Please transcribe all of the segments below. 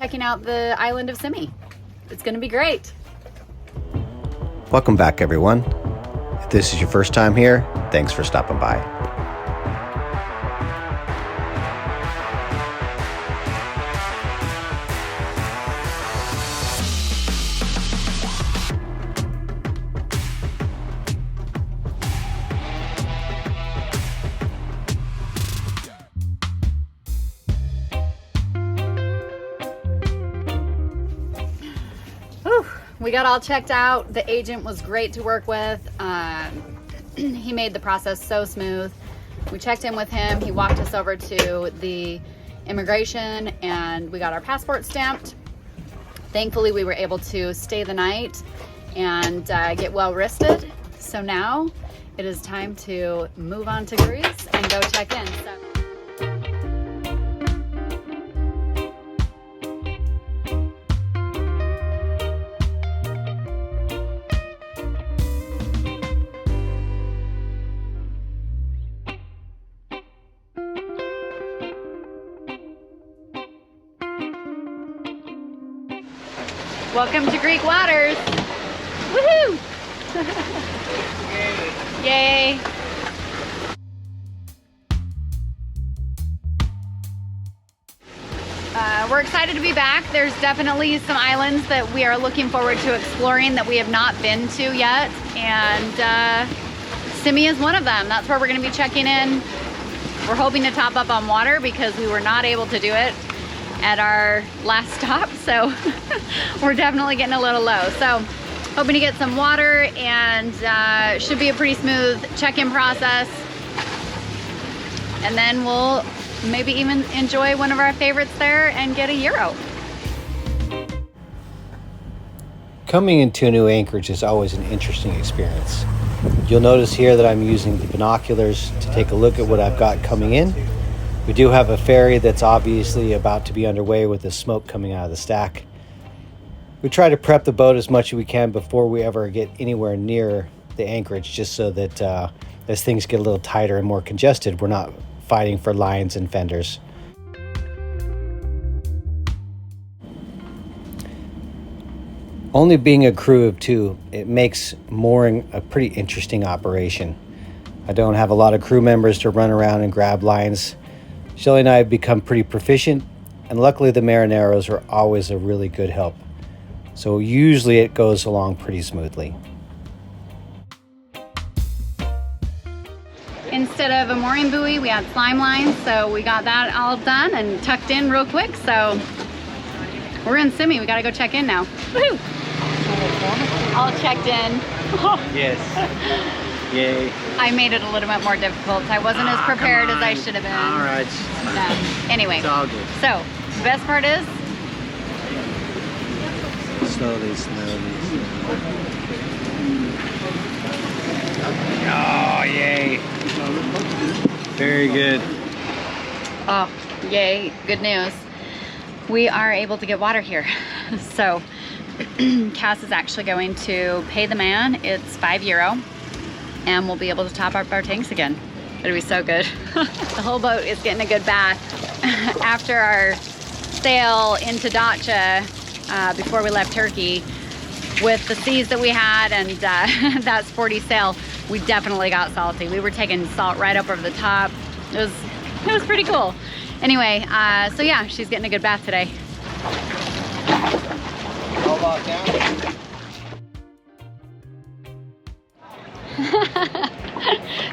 Checking out the island of Symi. It's gonna be great. Welcome back, everyone. If this is your first time here, thanks for stopping by. We got all checked out. The agent was great to work with. He made the process so smooth. We checked in with him. He walked us over to the immigration and we got our passport stamped. Thankfully, we were able to stay the night and get well rested. So now it is time to move on to Greece and go check in. Welcome to Greek waters. Woohoo! Yay! We're excited to be back. There's definitely some islands that we are looking forward to exploring that we have not been to yet, and Symi is one of them. That's where we're going to be checking in. We're hoping to top up on water because we were not able to do it at our last stop, so we're definitely getting a little low. So hoping to get some water, and should be a pretty smooth check-in process, and then we'll maybe even enjoy one of our favorites there and get a Euro. Coming into a new Anchorage is always an interesting experience. You'll notice here that I'm using the binoculars to take a look at what I've got coming in. We do have a ferry that's obviously about to be underway with the smoke coming out of the stack. We try to prep the boat as much as we can before we ever get anywhere near the Anchorage, just so that as things get a little tighter and more congested, we're not fighting for lines and fenders. Only being a crew of two, it makes mooring a pretty interesting operation. I don't have a lot of crew members to run around and grab lines. Shelly and I have become pretty proficient, and luckily the marineros are always a really good help. So usually it goes along pretty smoothly. Instead of a mooring buoy, we had slime lines, so we got that all done and tucked in real quick. So we're in Symi. We gotta go check in now. Woohoo! All checked in. Yes. Yay. I made it a little bit more difficult. I wasn't as prepared as I should have been. All right. No. Anyway, It's all good. So the best part is Slowly. Oh, yay. Very good. oh, yay, good news. We are able to get water here. So Cass is actually going to pay the man. It's €5, and we'll be able to top up our tanks again. It'll be so good. The whole boat is getting a good bath after our sail into Datça before we left Turkey. With the seas that we had and that sporty sail, we definitely got salty. We were taking salt right up over the top. It was pretty cool. Anyway, so yeah, she's getting a good bath today.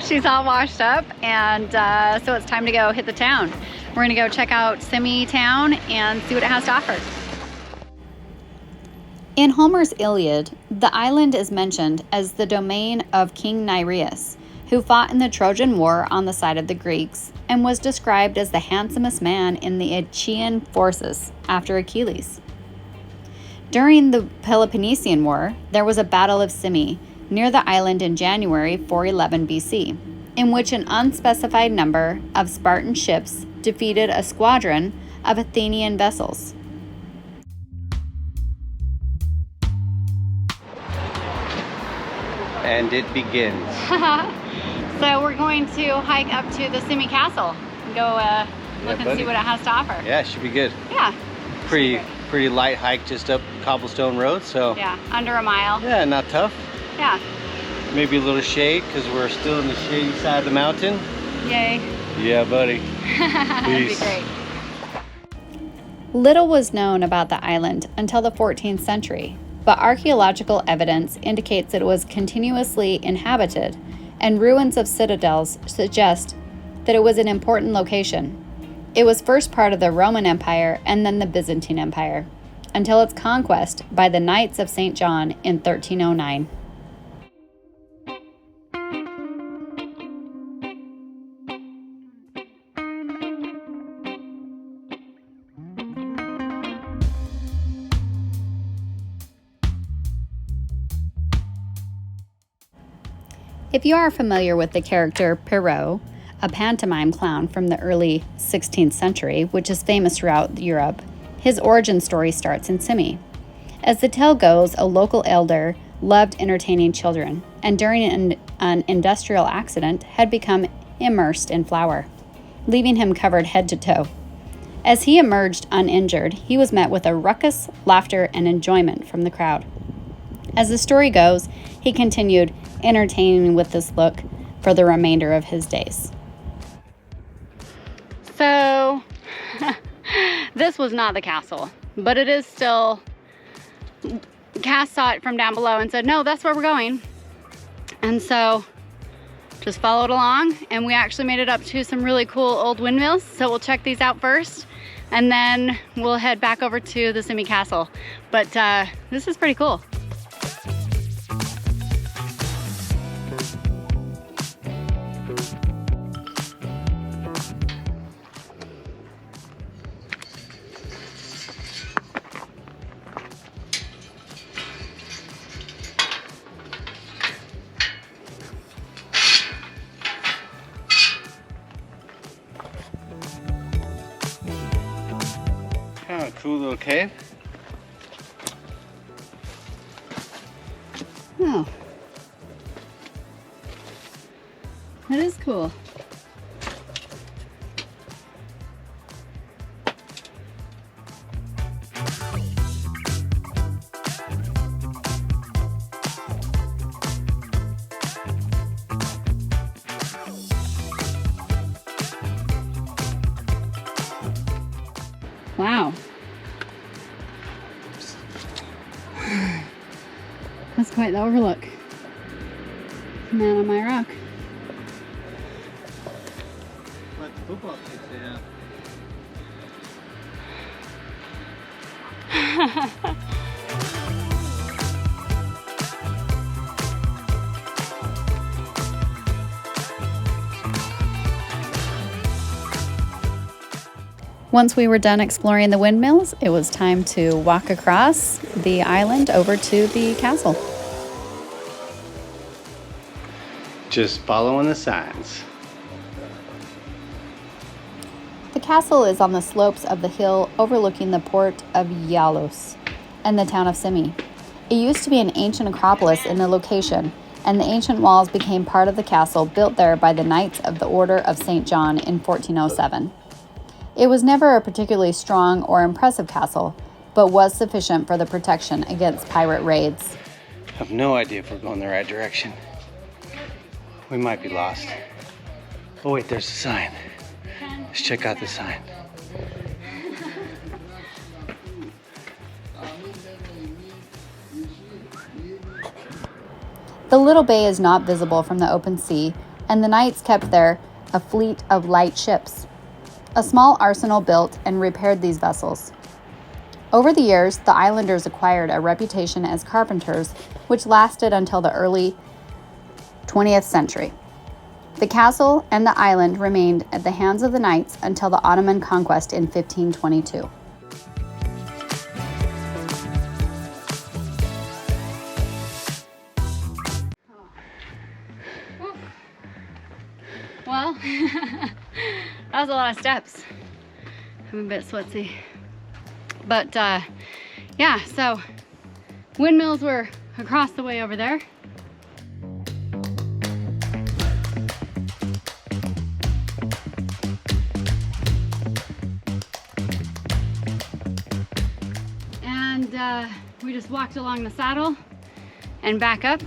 She's all washed up, and so it's time to go hit the town. We're gonna go check out Symi town and see what it has to offer. In Homer's Iliad, the island is mentioned as the domain of King Nireus, who fought in the Trojan War on the side of the Greeks and was described as the handsomest man in the Achaean forces after Achilles. During the Peloponnesian War, there was a Battle of Symi near the island in January 411 BC, in which an unspecified number of Spartan ships defeated a squadron of Athenian vessels. And it begins. So we're going to hike up to the Symi Castle and go look and see what it has to offer. Yeah, it should be good. Yeah. Pretty Pretty light hike just up cobblestone road, so Yeah, under a mile. yeah, not tough. Yeah. Maybe a little shade because we're still in the shady side of the mountain. Yay. Yeah, buddy. That'd be Peace. great. Little was known about the island until the 14th century, but archaeological evidence indicates it was continuously inhabited, and ruins of citadels suggest that it was an important location. It was first part of the Roman Empire and then the Byzantine Empire, until its conquest by the Knights of St. John in 1309. If you are familiar with the character Perrault, a pantomime clown from the early 16th century, which is famous throughout Europe, his origin story starts in Symi. As the tale goes, a local elder loved entertaining children, and during an industrial accident had become immersed in flour, leaving him covered head to toe. As he emerged uninjured, he was met with a ruckus, laughter, and enjoyment from the crowd. As the story goes, he continued entertaining with this look for the remainder of his days. So, this was not the castle, but it is still, Cass saw it from down below and said, no, that's where we're going. And so, just followed along, and we actually made it up to some really cool old windmills. So we'll check these out first, and then we'll head back over to the Symi Castle. But this is pretty cool. Kind of cool little cave. Oh, that is cool. Wow. That's quite the overlook. Man on my rock. Let the football kids down. Once we were done exploring the windmills, it was time to walk across the island over to the castle. Just following the signs. The castle is on the slopes of the hill overlooking the port of Yalos and the town of Symi. It used to be an ancient acropolis in the location, and the ancient walls became part of the castle built there by the Knights of the Order of St. John in 1407. It was never a particularly strong or impressive castle, but was sufficient for the protection against pirate raids. I have no idea if we're going the right direction. We might be lost. Oh wait, there's a sign. Let's check out the sign. The little bay is not visible from the open sea, and the knights kept there a fleet of light ships. A small arsenal built and repaired these vessels. Over the years, the islanders acquired a reputation as carpenters, which lasted until the early 20th century. The castle and the island remained at the hands of the knights until the Ottoman conquest in 1522. Well, that was a lot of steps. I'm a bit sweaty. But yeah, so windmills were across the way over there. and we just walked along the saddle and back up.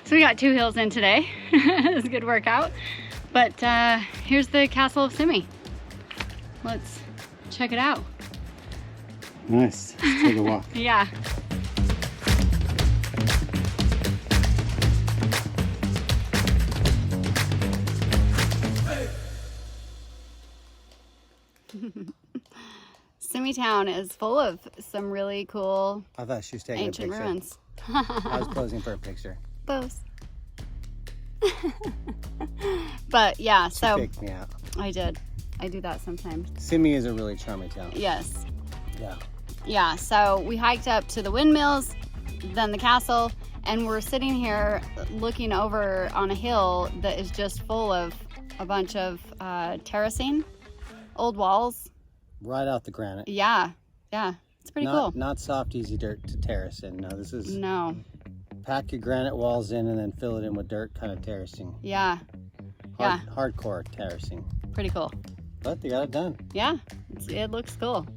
So we got 2 hills in today. It was a good workout. But here's the Castle of Symi. Let's check it out. Nice. Let's take a walk. Yeah. Symi town is full of some really cool I thought she was taking ancient a picture. ruins. I was posing for a picture. Pose. But yeah, She so faked me out. I did. I do that sometimes. Symi is a really charming town. Yes. Yeah. Yeah, so we hiked up to the windmills, then the castle, and we're sitting here looking over on a hill that is just full of a bunch of terracing, old walls. Right out the granite. Yeah, yeah, it's pretty cool. Not soft, easy dirt to terrace in. No, this is No, pack your granite walls in and then fill it in with dirt kind of terracing. yeah, yeah, Hardcore terracing. pretty cool. But they got it done. Yeah, it looks cool.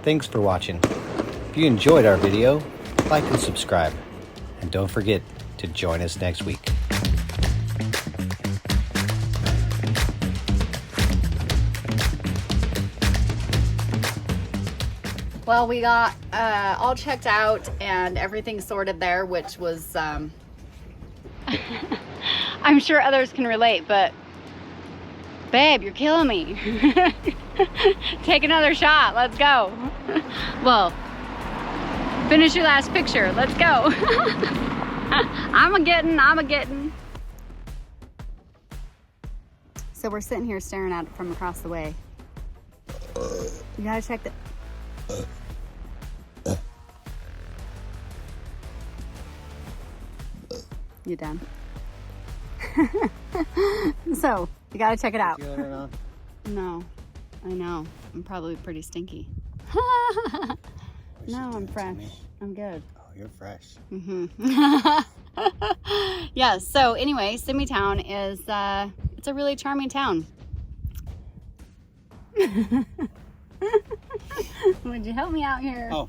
Thanks for watching. If you enjoyed our video, like and subscribe. And don't forget to join us next week. Well, we got all checked out and everything sorted there, which was, I'm sure others can relate, but babe, you're killing me. Take another shot, let's go. Well, finish your last picture, let's go. I'm a getting. So we're sitting here staring at it from across the way. You gotta check the... You done? So, you gotta check it out. No, I know. I'm probably pretty stinky. No, I'm fresh. I'm good. Oh, you're fresh. Yeah, so anyway, Symi town is, it's a really charming town. Would you help me out here? Oh,